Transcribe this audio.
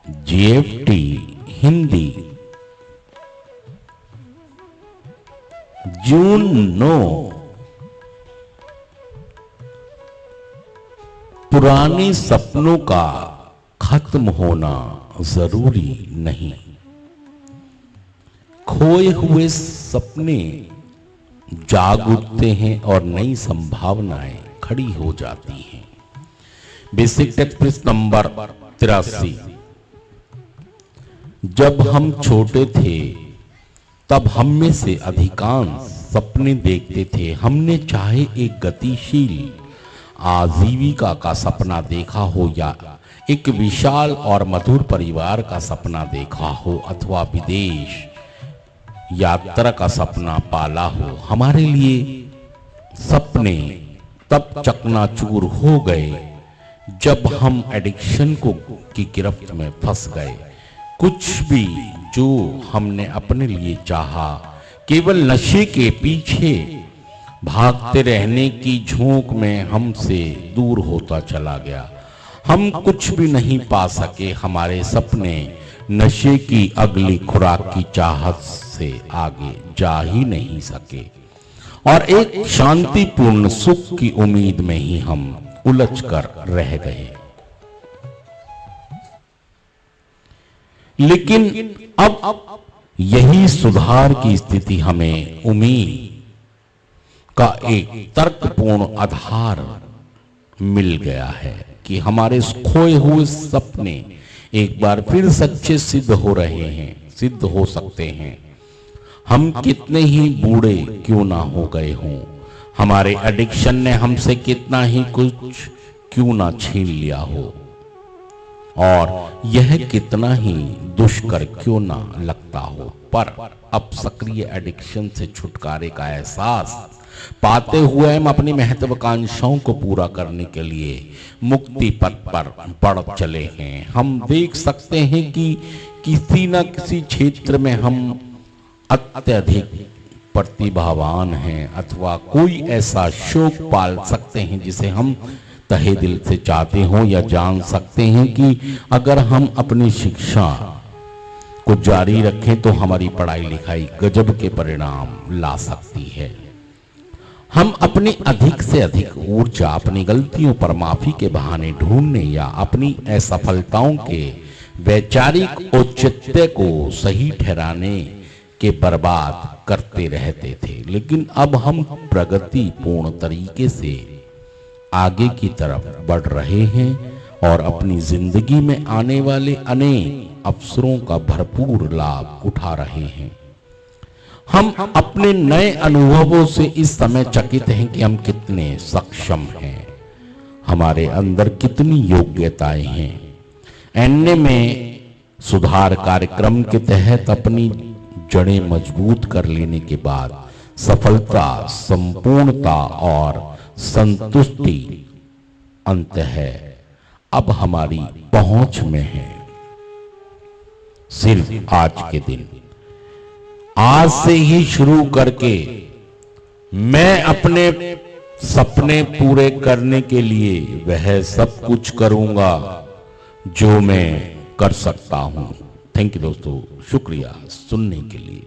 GFT Hindi जून 9। पुराने सपनों का खत्म होना जरूरी नहीं। खोए हुए सपने जाग उठते हैं और नई संभावनाएं खड़ी हो जाती हैं। Basic text number 83। जब हम छोटे थे तब हम में से अधिकांश सपने देखते थे। हमने चाहे एक गतिशील आजीविका का सपना देखा हो या एक विशाल और मधुर परिवार का सपना देखा हो अथवा विदेश यात्रा का सपना पाला हो, हमारे लिए सपने तब चकनाचूर हो गए जब हम एडिक्शन की गिरफ्त में फंस गए। कुछ भी जो हमने अपने लिए चाहा केवल नशे के पीछे भागते रहने की झोंक में हमसे दूर होता चला गया। हम कुछ भी नहीं पा सके। हमारे सपने नशे की अगली खुराक की चाहत से आगे जा ही नहीं सके और एक शांतिपूर्ण सुख की उम्मीद में ही हम उलझ कर रह गए। लेकिन अब यही सुधार की स्थिति हमें उम्मीद का एक तर्कपूर्ण आधार मिल गया है कि हमारे खोए हुए सपने एक बार फिर सच्चे सिद्ध हो रहे हैं, सिद्ध हो सकते हैं। हम कितने ही बूढ़े क्यों ना हो गए हों, हमारे एडिक्शन ने हमसे कितना ही कुछ क्यों ना छीन लिया हो और यह कितना ही दुष्कर क्यों ना लगता हो, पर अब सक्रिय एडिक्शन से छुटकारे का एहसास पाते हुए हम अपनी महत्वाकांक्षाओं को पूरा करने के लिए मुक्ति पथ पर बढ़ चले हैं। हम देख सकते हैं कि किसी न किसी क्षेत्र में हम अत्यधिक प्रतिभावान हैं अथवा कोई ऐसा शौक पाल सकते हैं जिसे हम तहे दिल से चाहते हो या जान सकते हैं कि अगर हम अपनी शिक्षा को जारी रखें तो हमारी पढ़ाई लिखाई गजब के परिणाम ला सकती है। हम अपनी अधिक से अधिक ऊर्जा अपनी गलतियों पर माफी के बहाने ढूंढने या अपनी असफलताओं के वैचारिक औचित्य को सही ठहराने के बर्बाद करते रहते थे। लेकिन अब हम प्रगति पूर्ण तरीके से आगे की तरफ बढ़ रहे हैं और अपनी जिंदगी में आने वाले अनेक अवसरों का भरपूर लाभ उठा रहे हैं। हम अपने नए अनुभवों से इस समय चकित हैं कि हम कितने सक्षम हैं, हमारे अंदर कितनी योग्यताएं हैं। एनए में सुधार कार्यक्रम के तहत अपनी जड़ें मजबूत कर लेने के बाद सफलता, संपूर्णता और संतुष्टि अंत है अब हमारी पहुंच में है। सिर्फ आज के दिन, आज से ही शुरू करके मैं अपने सपने पूरे करने के लिए वह सब कुछ करूंगा जो मैं कर सकता हूं। थैंक यू दोस्तों, शुक्रिया सुनने के लिए।